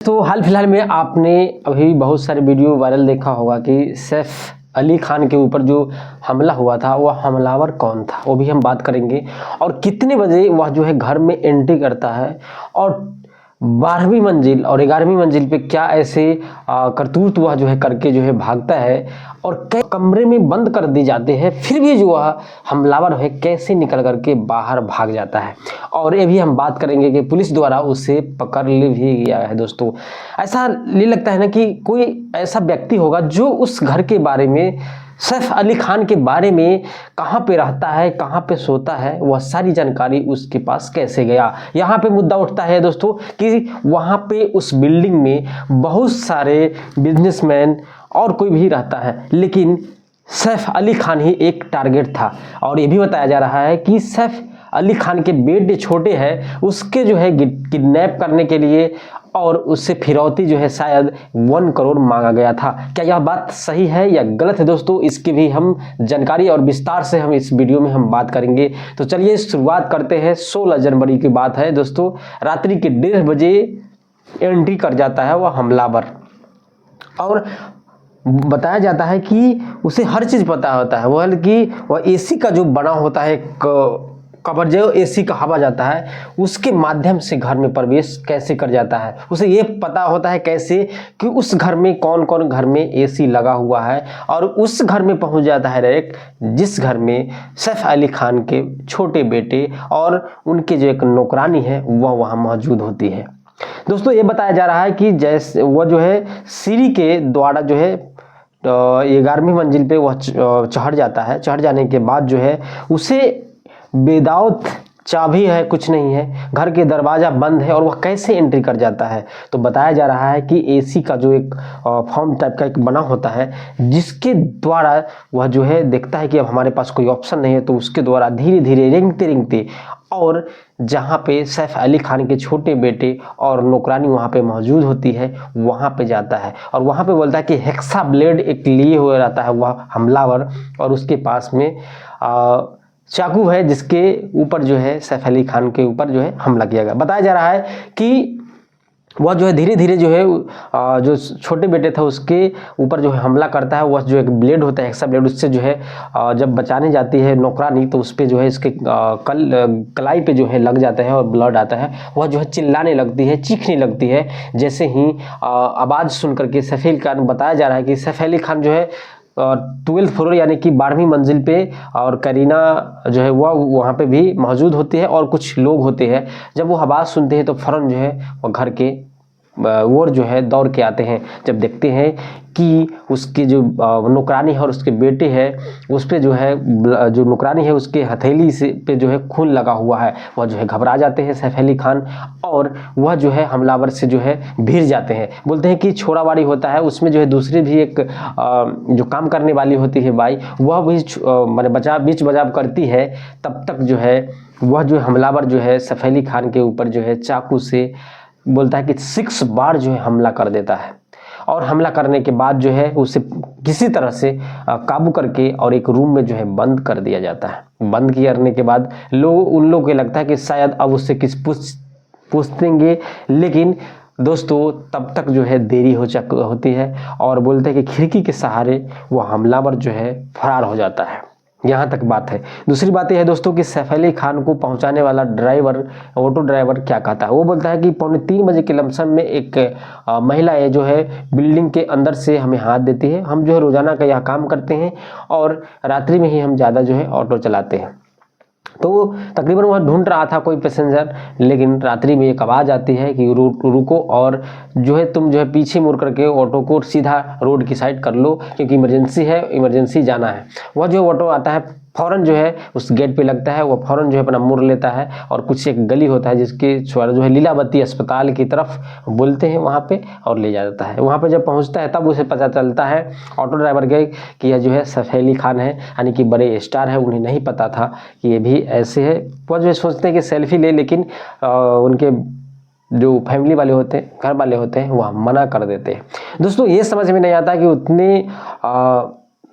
दोस्तों, हाल फिलहाल में आपने अभी बहुत सारे वीडियो वायरल देखा होगा कि सैफ अली खान के ऊपर जो हमला हुआ था वह हमलावर कौन था, वो भी हम बात करेंगे। और कितने बजे वह जो है घर में एंट्री करता है और 12वीं मंजिल और 11वीं मंजिल पे क्या ऐसे करतूत वह जो है करके जो है भागता है और कई कमरे में बंद कर दी जाते हैं, फिर भी जो वह हमलावर है कैसे निकल करके बाहर भाग जाता है। और ये भी हम बात करेंगे कि पुलिस द्वारा उसे पकड़ ले भी गया है। दोस्तों, ऐसा नहीं लगता है ना कि कोई ऐसा व्यक्ति होगा जो उस घर के बारे में, सैफ अली खान के बारे में, कहाँ पे रहता है, कहाँ पे सोता है, वह सारी जानकारी उसके पास कैसे गया। यहाँ पे मुद्दा उठता है दोस्तों कि वहाँ पे उस बिल्डिंग में बहुत सारे बिजनेसमैन और कोई भी रहता है, लेकिन सैफ अली खान ही एक टारगेट था। और ये भी बताया जा रहा है कि सैफ अली खान के बेटे छोटे हैं, उसके जो है किडनैप करने के लिए और उससे फिरौती जो है शायद 1 करोड़ मांगा गया था। क्या यह बात सही है या गलत है दोस्तों, इसकी भी हम जानकारी और विस्तार से हम इस वीडियो में हम बात करेंगे। तो चलिए शुरुआत करते हैं। 16 जनवरी की बात है दोस्तों, रात्रि के 1:30 बजे एंट्री कर जाता है वह हमलावर। और बताया जाता है कि उसे हर चीज़ पता होता है, वह एसी का जो बना होता है कवर, जो एसी का हवा जाता है उसके माध्यम से घर में प्रवेश कैसे कर जाता है। उसे ये पता होता है कैसे कि उस घर में कौन कौन घर में एसी लगा हुआ है, और उस घर में पहुंच जाता है डायरेक्ट जिस घर में सैफ अली खान के छोटे बेटे और उनके जो एक नौकरानी है वह वहाँ मौजूद होती है। दोस्तों, ये बताया जा रहा है कि जैसे वह जो है सीढ़ी के द्वारा जो है 11वीं मंजिल पे वह चढ़ जाता है। चढ़ जाने के बाद जो है उसे विदाउट चाबी है, कुछ नहीं है, घर के दरवाज़ा बंद है और वह कैसे एंट्री कर जाता है। तो बताया जा रहा है कि एसी का जो एक फॉर्म टाइप का एक बना होता है जिसके द्वारा वह जो है देखता है कि अब हमारे पास कोई ऑप्शन नहीं है, तो उसके द्वारा धीरे धीरे रेंगते रेंगते और जहाँ पे सैफ अली खान के छोटे बेटे और नौकरानी वहाँ पे मौजूद होती है वहाँ पे जाता है। और वहाँ पे बोलता है कि हेक्सा ब्लेड एक लिए हुए रहता है वह हमलावर, और उसके पास में चाकू है जिसके ऊपर जो है सैफ अली खान के ऊपर जो है हमला किया गया। बताया जा रहा है कि वह जो है धीरे धीरे जो है जो छोटे बेटे था उसके ऊपर जो है हमला करता है। वह जो एक ब्लेड होता है हेक्सा ब्लेड, उससे जो है जब बचाने जाती है नौकरानी तो उस पर जो है इसके कलाई पे जो है लग जाता है और ब्लड आता है। वह जो है चिल्लाने लगती है, चीखने लगती है। जैसे ही आवाज़ सुन करके सैफ अली खान, बताया जा रहा है कि सैफ अली खान जो है 12th फ्लोर यानी कि 12वीं मंजिल पे, और करीना जो है वह वहाँ पे भी मौजूद होती है और कुछ लोग होते हैं। जब वो आवाज़ सुनते हैं तो फ़ौरन जो है वो घर के ओर जो है दौड़ के आते हैं। जब देखते हैं कि उसकी जो नौकरानी है और उसके बेटे हैं उस पर जो है जो नौकरानी है उसके हथेली से पे जो है खून लगा हुआ है, वह जो है घबरा जाते हैं सैफ अली खान, और वह जो है हमलावर से जो है भिड़ जाते हैं। बोलते हैं कि छोड़ावाड़ी होता है, उसमें जो है दूसरी भी एक जो काम करने वाली होती है बाई, वह भी मैंने बीच बचाव करती है। तब तक जो है वह जो हमलावर जो है सैफ अली खान के ऊपर जो है चाकू से बोलता है कि 6 बार जो है हमला कर देता है। और हमला करने के बाद जो है उसे किसी तरह से काबू करके और एक रूम में जो है बंद कर दिया जाता है। बंद करने के बाद उन लोगों को लगता है कि शायद अब उससे पूछेंगे, लेकिन दोस्तों तब तक जो है देरी होती है और बोलते हैं कि खिड़की के सहारे वो हमलावर जो है फरार हो जाता है। यहाँ तक बात है। दूसरी बात यह है दोस्तों कि सैफ अली खान को पहुँचाने वाला ड्राइवर, ऑटो ड्राइवर क्या कहता है, वो बोलता है कि 2:45 बजे के लमसम में एक महिला है जो है बिल्डिंग के अंदर से हमें हाथ देती है। हम जो है रोजाना का यह काम करते हैं और रात्रि में ही हम ज़्यादा जो है ऑटो चलाते हैं। तो तकरीबन वह ढूंढ रहा था कोई पैसेंजर, लेकिन रात्रि में एक आवाज़ आती है कि रुको और जो है तुम जो है पीछे मुड़ करके ऑटो को सीधा रोड की साइड कर लो क्योंकि इमरजेंसी है, इमरजेंसी जाना है। वह जो ऑटो आता है फ़ौरन जो है उस गेट पे लगता है, वह फ़ौरन जो है अपना मुड़ लेता है और कुछ एक गली होता है जिसके जो है लीलावती अस्पताल की तरफ बोलते हैं वहाँ पे, और ले जाता है। वहाँ पे जब पहुँचता है तब उसे पता चलता है ऑटो ड्राइवर के कि यह जो है सैफ अली खान है, यानी कि बड़े स्टार है। उन्हें नहीं पता था कि ये भी ऐसे है। वह जो है सोचते हैं कि सेल्फी ले, लेकिन उनके जो फैमिली वाले होते हैं, घर वाले होते हैं, वह मना कर देते हैं। दोस्तों, ये समझ में नहीं आता कि उतने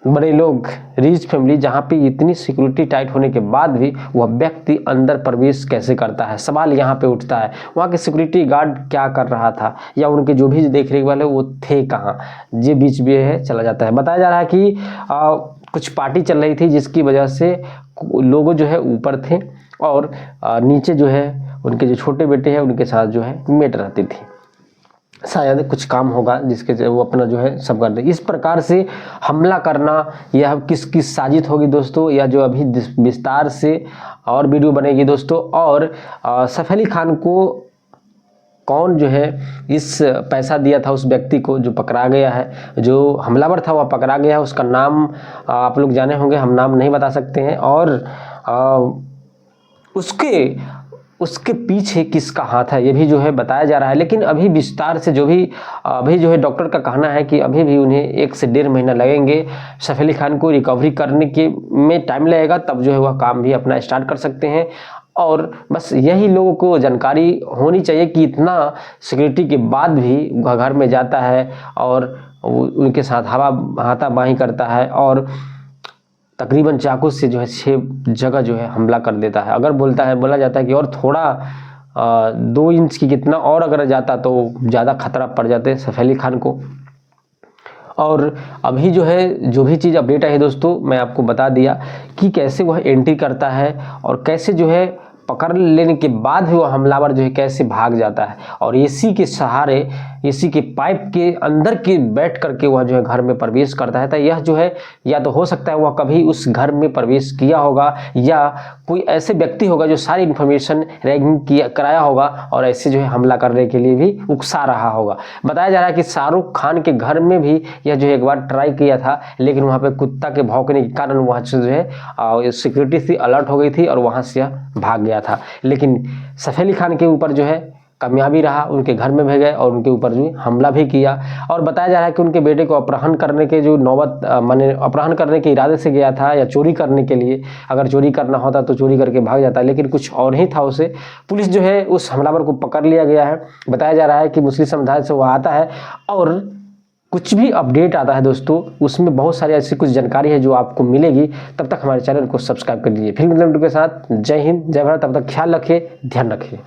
बड़े लोग, रिच फैमिली, जहाँ पे इतनी सिक्योरिटी टाइट होने के बाद भी वह व्यक्ति अंदर प्रवेश कैसे करता है, सवाल यहाँ पे उठता है। वहाँ के सिक्योरिटी गार्ड क्या कर रहा था, या उनके जो भी देख रेख वाले वो थे कहाँ, ये बीच में है चला जाता है। बताया जा रहा है कि कुछ पार्टी चल रही थी जिसकी वजह से लोग जो है ऊपर थे और नीचे जो है उनके जो छोटे बेटे हैं उनके साथ जो है मेट रहती थी। शायद कुछ काम होगा जिसके वो अपना जो है सब कर दे। इस प्रकार से हमला करना यह किसकी साजिश होगी दोस्तों, या जो अभी विस्तार से और वीडियो बनेगी दोस्तों। और सैफ अली खान को कौन जो है इस पैसा दिया था उस व्यक्ति को जो पकड़ा गया है, जो हमलावर था वह पकड़ा गया है, उसका नाम आप लोग जाने होंगे, हम नाम नहीं बता सकते हैं। और उसके पीछे किसका हाथ है ये भी जो है बताया जा रहा है। लेकिन अभी विस्तार से जो भी अभी जो है डॉक्टर का कहना है कि अभी भी उन्हें 1 से 1.5 महीना लगेंगे। सैफ अली खान को रिकवरी करने के में टाइम लगेगा, तब जो है वह काम भी अपना स्टार्ट कर सकते हैं। और बस यही लोगों को जानकारी होनी चाहिए कि इतना सिक्योरिटी के बाद भी वह घर में जाता है और उनके साथ हाथापाई करता है और तकरीबन चाकू से जो है 6 जगह जो है हमला कर देता है। अगर बोला जाता है कि और थोड़ा 2 इंच की कितना और अगर जाता तो ज़्यादा खतरा पड़ जाते सैफ अली खान को। और अभी जो है जो भी चीज़ अपडेट है दोस्तों मैं आपको बता दिया कि कैसे वह एंट्री करता है और कैसे जो है पकड़ लेने के बाद भी वह हमलावर जो है कैसे भाग जाता है और एसी के सहारे, एसी के पाइप के अंदर के बैठ करके वह जो है घर में प्रवेश करता है। तो यह जो है या तो हो सकता है वह कभी उस घर में प्रवेश किया होगा या कोई ऐसे व्यक्ति होगा जो सारी इन्फॉर्मेशन रैगिंग कराया होगा और ऐसे जो है हमला करने के लिए भी उकसा रहा होगा। बताया जा रहा है कि शाहरुख खान के घर में भी यह जो है एक बार ट्राई किया था, लेकिन वहाँ पे कुत्ता के भौंकने के कारण वहाँ से जो है सिक्योरिटी से अलर्ट हो गई थी और वहाँ से भाग गया था। लेकिन सैफ अली खान के ऊपर जो है कामयाबी रहा, उनके घर में भेज गए और उनके ऊपर जो हमला भी किया। और बताया जा रहा है कि उनके बेटे को अपहरण करने के जो नौबत माने अपहरण करने के इरादे से गया था या चोरी करने के लिए, अगर चोरी करना होता तो चोरी करके भाग जाता, लेकिन कुछ और ही था उसे। पुलिस जो है उस हमलावर को पकड़ लिया गया है। बताया जा रहा है कि मुस्लिम समुदाय से वह आता है और कुछ भी अपडेट आता है दोस्तों उसमें बहुत सारी ऐसी कुछ जानकारी है जो आपको मिलेगी। तब तक हमारे चैनल को सब्सक्राइब कर लीजिए। फिर मिलते हैं वीडियो के साथ। जय हिंद, जय भारत। तब तक ख्याल रखिए, ध्यान रखिए।